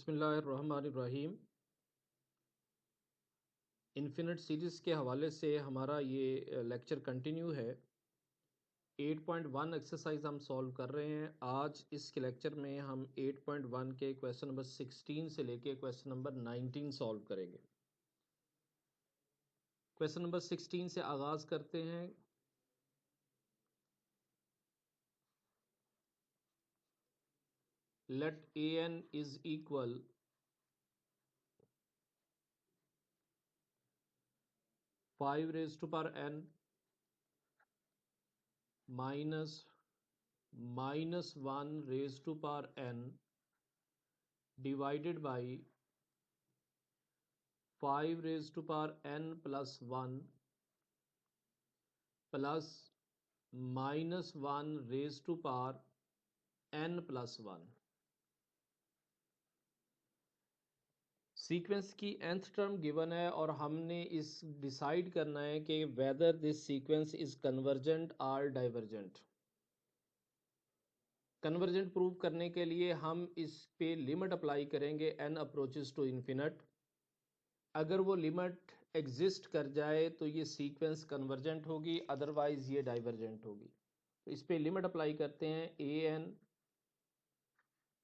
बिस्मिल्लाहिर्रहमानिर्रहीम। Infinite series के हवाले से हमारा ये लेक्चर कंटिन्यू है। 8.1 एक्सरसाइज हम सॉल्व कर रहे हैं। आज इस लेक्चर में हम 8.1 के क्वेश्चन नंबर 16 से लेके क्वेश्चन नंबर 19 सॉल्व करेंगे। क्वेश्चन नंबर 16 से आगाज़ करते हैं। Let a n is equal 5 raised to power n minus 1 raised to power n divided by 5 raised to power n plus 1 plus minus 1 raised to power n plus 1। Sequence की nth term given है और हमने इस decide करना है कि whether this sequence is convergent और divergent. Convergent prove करने के लिए हम इस पे लिमिट अप्लाई करेंगे n अप्रोचेस टू इन्फिनिट। अगर वो लिमिट एग्जिस्ट कर जाए तो ये सीक्वेंस कन्वर्जेंट होगी, अदरवाइज ये डाइवर्जेंट होगी। तो इस पे लिमिट अप्लाई करते हैं। A N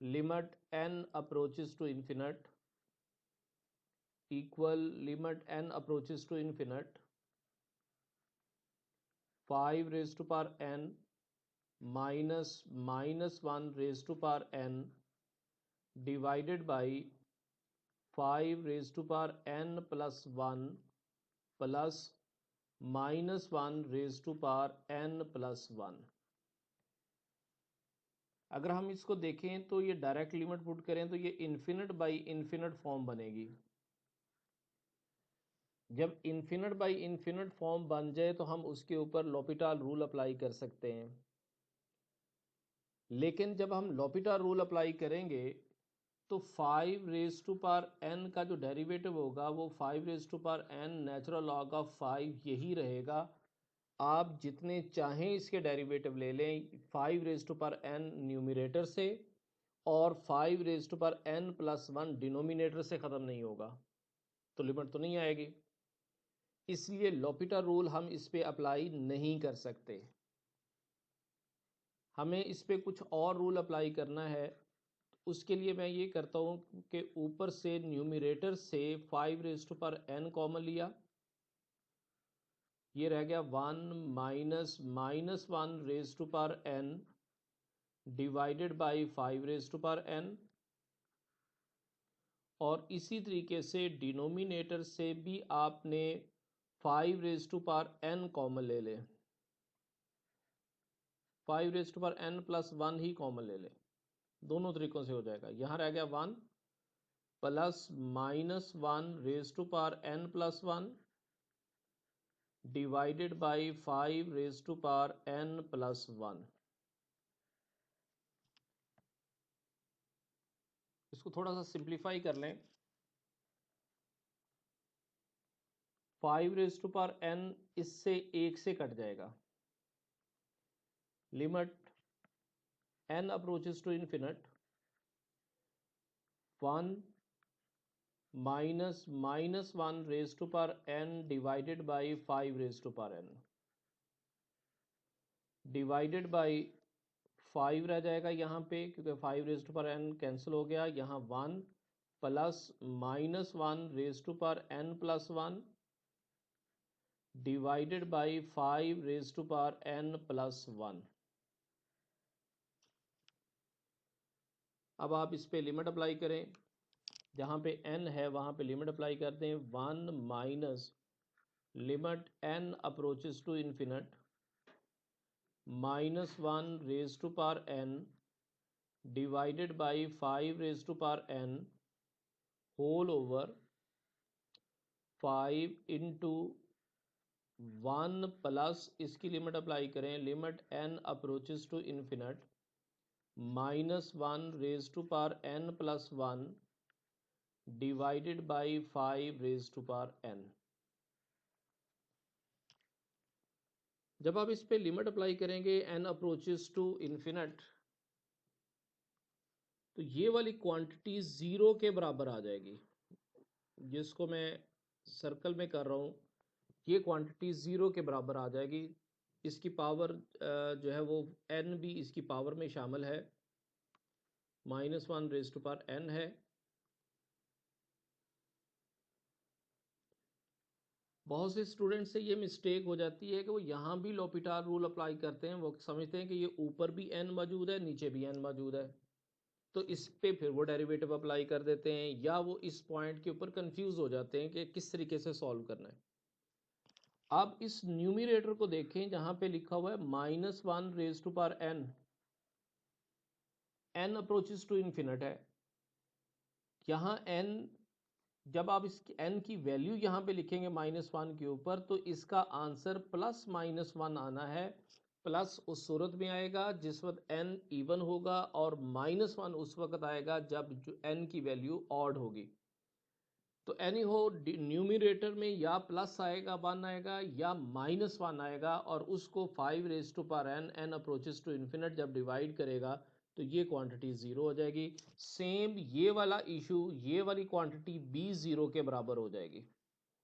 limit n approaches to infinite equal limit n approaches to infinite 5 raised to power n minus 1 raised to power n divided by 5 raised to power n plus 1 plus minus 1 raised to power n plus 1। अगर हम इसको देखें तो ये direct limit put करें तो ये infinite by infinite form बनेगी। जब इन्फिनिट बाई इन्फिनिट फॉर्म बन जाए तो हम उसके ऊपर लॉपिटाल रूल अप्लाई कर सकते हैं। लेकिन जब हम लॉपिटाल रूल अप्लाई करेंगे तो 5 रेज टू पावर n का जो डेरिवेटिव होगा वो 5 raise to power n natural log of 5 यही रहेगा। आप जितने चाहें इसके डेरिवेटिव ले लें 5 raise to power n numerator से और 5 raise to power n plus 1 denominator से ख़त्म नहीं होगा, तो लिमिट तो नहीं आएगी। इसलिए लॉपिटा रूल हम इस पे अप्लाई नहीं कर सकते। हमें इस पे कुछ और रूल अप्लाई करना है। उसके लिए मैं ये करता हूँ कि ऊपर से न्यूमरेटर से 5 raise to power n common लिया, ये रह गया 1 minus 1 raise to power n divided by 5 raise to power n। और इसी तरीके से डिनोमिनेटर से भी आपने 5 raise to power n common ले लें, 5 raise to power n plus 1 ही कॉमन ले लें। दोनों तरीकों से हो जाएगा। यहाँ रह गया 1 plus minus 1 raise to power n plus 1 divided by 5 raise to power n plus 1। इसको थोड़ा सा सिंप्लीफाई कर लें। 5 रेज टू पावर n इससे 1 से कट जाएगा। Limit n approaches to infinite 1 minus 1 raise to power n divided by 5 raise to power n divided by 5 रह जाएगा यहाँ पे, क्योंकि 5 raise to power n cancel हो गया। यहाँ 1 plus minus 1 raise to power n plus 1 divided by 5 raise to power n plus 1। अब आप इस पे लिमिट अप्लाई करें। जहाँ पे n है वहाँ पे लिमिट अप्लाई कर दें। 1 minus limit n approaches to infinite minus 1 raise to power n divided by 5 raise to power n whole over 5 into 1 plus इसकी लिमिट अप्लाई करें। Limit n approaches to infinite minus 1 raise to power n plus 1 divided by 5 raise to power n। जब आप इस पे limit apply करेंगे n approaches to infinite तो ये वाली क्वांटिटी 0 के बराबर आ जाएगी, जिसको मैं सर्कल में कर रहा हूँ, ये क्वांटिटी 0 के बराबर आ जाएगी। इसकी पावर जो है वो n भी इसकी पावर में शामिल है, -1⁻n है। बहुत से स्टूडेंट से ये मिस्टेक हो जाती है कि वो यहाँ भी लॉपिटाल रूल अप्लाई करते हैं, वो समझते हैं कि ये ऊपर भी n मौजूद है, नीचे भी n मौजूद है, तो इस पे फिर वो डेरिवेटिव अप्लाई कर देते हैं, या वो इस पॉइंट के ऊपर कंफ्यूज हो जाते हैं कि किस तरीके से सॉल्व करना है। अब इस न्यूमिरेटर को देखें, जहाँ पे लिखा हुआ है -1⁻n, n approaches to infinite है। यहाँ n, जब आप इस n की वैल्यू यहाँ पे लिखेंगे -1 के ऊपर, तो इसका आंसर +-1 आना है। प्लस उस सूरत में आएगा जिस वक्त n इवन होगा, और -1 उस वक्त आएगा जब जो n की वैल्यू ऑड होगी। तो एनी हो, न्यूमिरेटर में या प्लस आएगा 1 आएगा, या -1 आएगा, और उसको 5⁻n n approaches to infinite जब डिवाइड करेगा तो ये क्वांटिटी 0 हो जाएगी। सेम ये वाला इशू, ये वाली क्वांटिटी भी 0 के बराबर हो जाएगी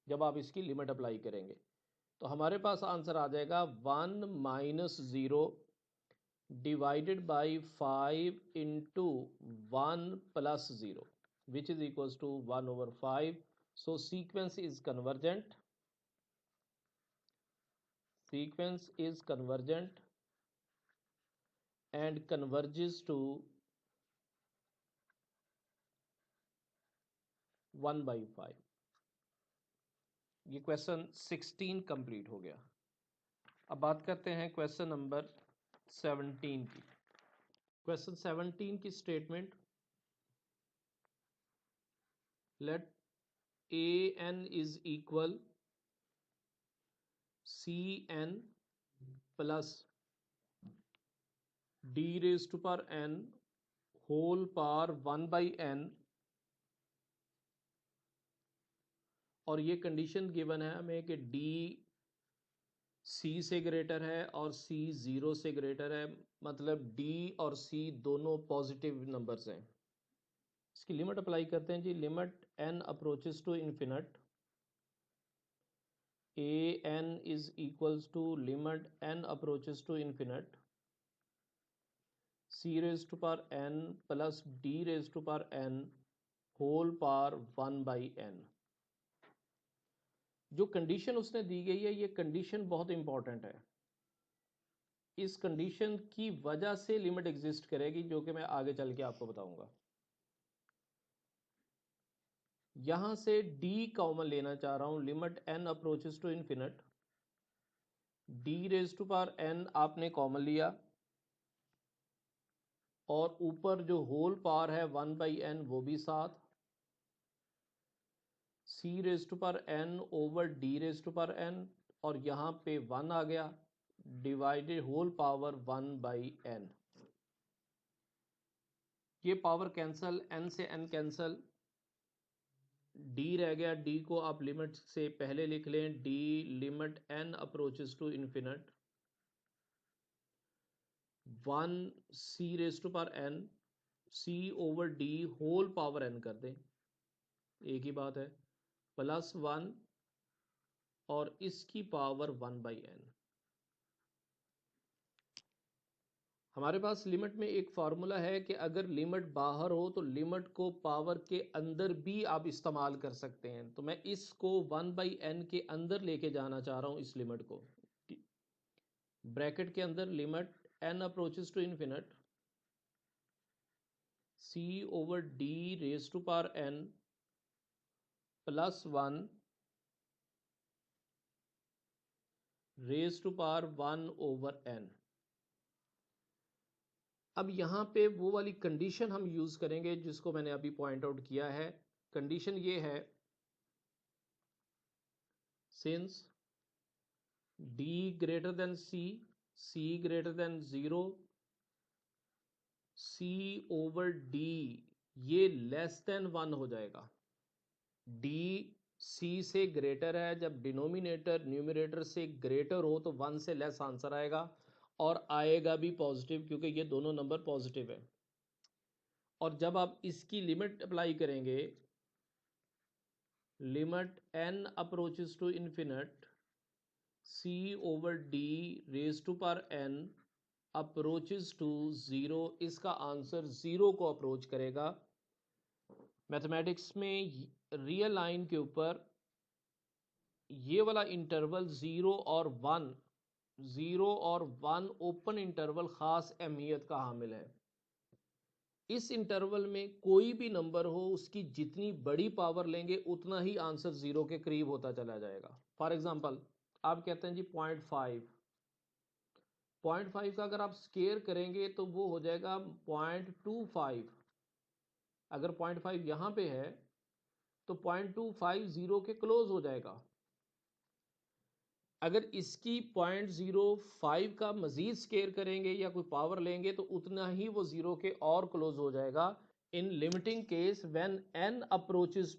जब आप इसकी लिमिट अप्लाई करेंगे। तो हमारे पास आंसर आ जाएगा 1 - 0 divided by 5 into 1 + 0, which is equals to 1/5. So sequence is convergent. Sequence is convergent and converges to 1/5. ये क्वेश्चन 16 कंप्लीट हो गया। अब बात करते हैं क्वेश्चन नंबर 17 की। क्वेश्चन 17 की statement, let an is equal cn plus d⁻n whole power 1/n, और ये कंडीशन गिवन है हमें कि d c से ग्रेटर है और c 0 से ग्रेटर है, मतलब d और c दोनों पॉजिटिव नंबर्स हैं। इसकी लिमिट अप्लाई करते हैं जी। Limit n approaches to infinite, an is equals to limit n approaches to infinite c⁻n plus d⁻n whole power 1/n। जो कंडीशन उसने दी गई है, ये कंडीशन बहुत इंपॉर्टेंट है। इस कंडीशन की वजह से लिमिट एग्जिस्ट करेगी, जो कि मैं आगे चल के आपको बताऊंगा। यहां से d कॉमन लेना चाह रहा हूं, limit n approaches to infinite, d⁻n आपने कॉमन लिया, और ऊपर जो होल पावर है 1/n वो भी साथ, c⁻n ओवर d⁻n, और यहाँ पे 1 आ गया, डिवाइडेड होल पावर 1/n। ये पावर कैंसल, n से n कैंसल, d रह गया, d को आप लिमिट से पहले लिख लें, d limit n approaches to infinite 1 c⁻n, c over d whole power n कर दें, एक ही बात है, +1 और इसकी पावर 1/n। हमारे पास लिमिट में एक फार्मूला है कि अगर लिमिट बाहर हो तो लिमिट को पावर के अंदर भी आप इस्तेमाल कर सकते हैं। तो मैं इसको 1/n के अंदर लेके जाना चाह रहा हूं, इस लिमिट को। ब्रैकेट के अंदर limit n approaches to infinite c over d⁻n +1 1/n। अब यहाँ पे वो वाली कंडीशन हम यूज करेंगे जिसको मैंने अभी पॉइंट आउट किया है। कंडीशन ये है, since d greater than c, c greater than 0, c over d ये लेस देन 1 हो जाएगा। d c से ग्रेटर है, जब डिनोमिनेटर न्यूमरेटर से ग्रेटर हो तो 1 से लेस आंसर आएगा, और आएगा भी पॉजिटिव क्योंकि ये दोनों नंबर पॉजिटिव है। और जब आप इसकी लिमिट अप्लाई करेंगे, limit n approaches to infinite c over d raise to power n approaches to zero, इसका आंसर ज़ीरो को अप्रोच करेगा। मैथमेटिक्स में रियल लाइन के ऊपर ये वाला इंटरवल ज़ीरो और वन, ज़ीरो और वन ओपन इंटरवल ख़ास अहमियत का हामिल है। इस इंटरवल में कोई भी नंबर हो, उसकी जितनी बड़ी पावर लेंगे उतना ही आंसर ज़ीरो के करीब होता चला जाएगा। फॉर एग्जांपल आप कहते हैं जी 0.5, 0.5 का अगर आप स्केयर करेंगे तो वो हो जाएगा 0.25। अगर 0.5 यहाँ पे है तो 0.25 ज़ीरो के क्लोज हो जाएगा। अगर इसकी 0.05 का मज़ीद स्केयर करेंगे या कोई पावर लेंगे तो उतना ही वो ज़ीरो के और क्लोज हो जाएगा। In limiting case when n approaches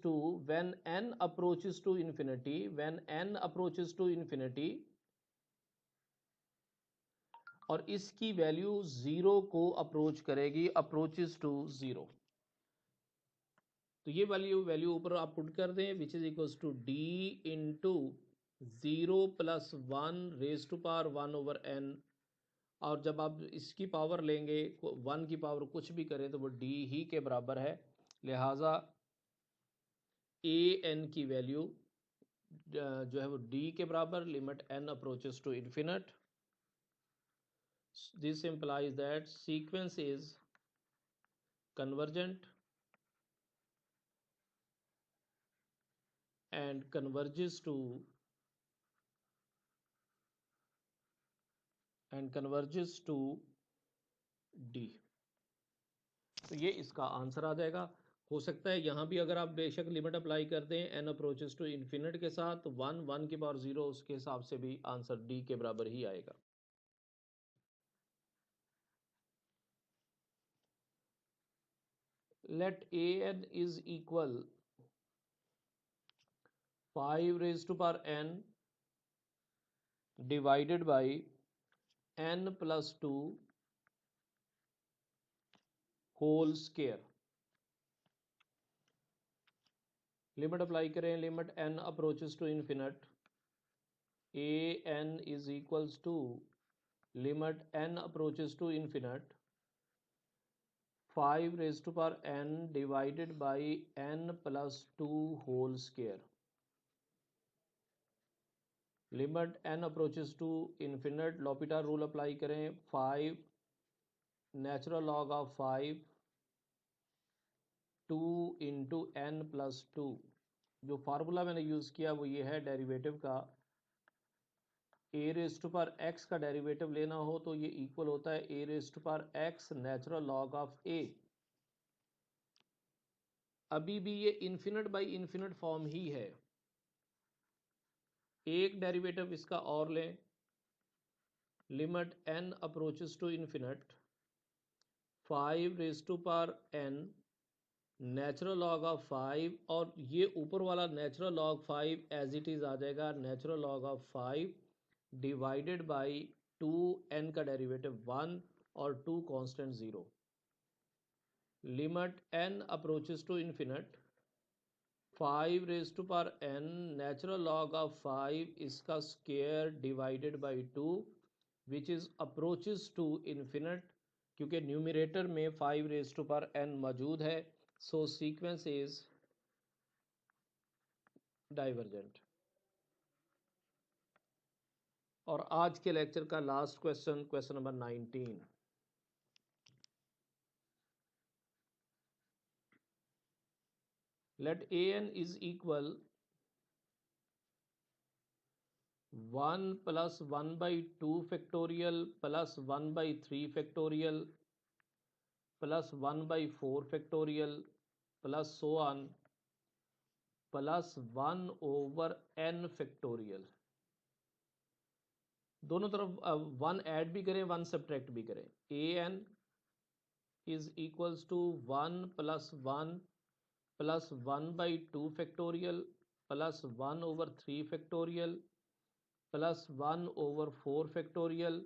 to infinity, when n approaches to infinity, और इसकी वैल्यू ज़ीरो को अप्रोच करेगी, अप्रोचेस टू ज़ीरो। तो ये वैल्यू ऊपर आप पुट कर दें, which is equals to d into zero plus one raise to power one over n। और जब आप इसकी पावर लेंगे, वन की पावर कुछ भी करें तो वो d ही के बराबर है। लिहाजा a n की वैल्यू जो है वो d के बराबर, limit n approaches to infinite. This implies that sequence is convergent and converges to d। तो ये इसका आंसर आ जाएगा। हो सकता है यहाँ भी अगर आप बेशक लिमिट अप्लाई कर दें n अप्रोचेस टू इन्फिनिट के साथ, वन की पावर ज़ीरो, उसके हिसाब से भी आंसर d के बराबर ही आएगा। Let an is equal 5 raise to power n divided by n plus two whole square. Limit apply करें, limit n approaches to infinite, a n is equals to limit n approaches to infinite 5 raise to power n divided by n plus two whole square. Limit n approaches to infinite, L'Hopital rule apply करें, 5 natural log of 5 2 into n plus two. जो formula मैंने use किया वो ये है derivative का, a raise to power x का derivative लेना हो तो ये इक्वल होता है a raise to power x natural log of a. अभी भी ये इन्फिनिट बाई इन्फिनिट फॉर्म ही है। एक डेरिवेटिव इसका और लें, limit n approaches to infinite 5 raise to power n natural log of 5, और ये ऊपर वाला natural log 5 as it is आ जाएगा natural log of 5 divided by 2n का डेरिवेटिव 1 और 2 constant 0। Limit n approaches to infinite 5 raise to power n natural log of 5 इसका square divided by 2 which is approaches to infinite, क्योंकि numerator में 5 raise to power n मौजूद है। So sequence is divergent. और आज के lecture का last question, question number 19। Let an is equal 1 plus 1 by 2 factorial plus 1 by 3 factorial plus 1 by 4 फैक्टोरियल प्लस सो ऑन प्लस 1 ओवर n फैक्टोरियल। दोनों तरफ 1 ऐड भी करें, 1 सब्ट्रैक्ट भी करें। an is equals to 1 plus 1 plus 1 by 2 factorial plus 1 over 3 factorial plus 1 on 4 फैक्टोरियल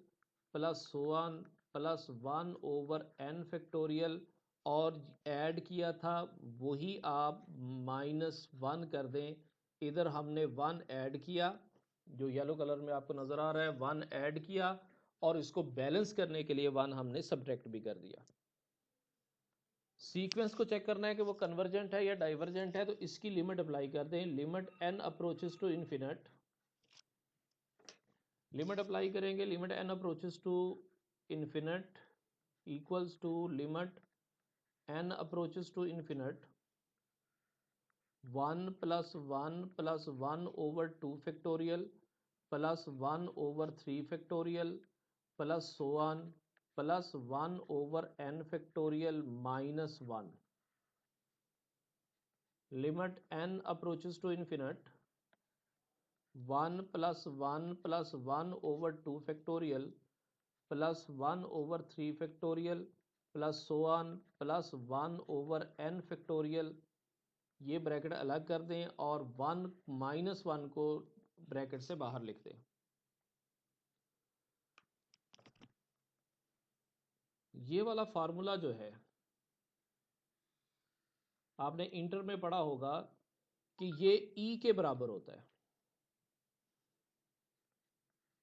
प्लस सो ऑन प्लस 1 ओवर n फैक्टोरियल, और ऐड किया था वही आप -1 कर दें। इधर हमने 1 ऐड किया, जो येलो कलर में आपको नज़र आ रहा है, 1 ऐड किया और इसको बैलेंस करने के लिए 1 हमने सब्ट्रैक्ट भी कर दिया। सीक्वेंस को चेक करना है कि वो कन्वर्जेंट है या डाइवर्जेंट है, तो इसकी लिमिट अप्लाई कर दें। Limit n approaches to infinite, limit apply करेंगे, limit n approaches to infinite equals to limit n approaches to infinite 1 + 1 + 1 over 2 factorial plus 1 over 3 factorial plus so on plus 1 over n factorial minus 1. Limit n approaches to infinite 1 + 1 + 1 over 2 factorial plus 1 over 3 factorial plus so on plus 1 over n factorial, ये bracket अलग कर दें और 1 - 1 को bracket से बाहर लिख दें। ये वाला फार्मूला जो है आपने इंटर में पढ़ा होगा कि ये ई के बराबर होता है।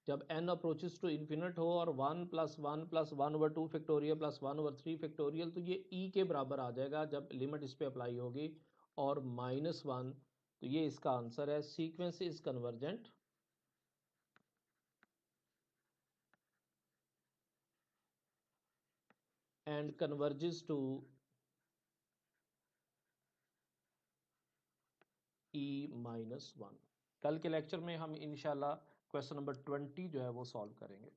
जब n अप्रोचेस टू इन्फिनिट हो और 1 + 1 + 1 over 2 factorial plus 1 over 3 factorial, तो ये ई के बराबर आ जाएगा जब लिमिट इस पे अप्लाई होगी, और -1, तो ये इसका आंसर है। Sequence is convergent and converges to E-1। कल के लेक्चर में हम इंशाल्लाह क्वेश्चन नंबर 20 जो है वो सॉल्व करेंगे।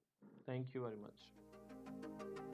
Thank you very much.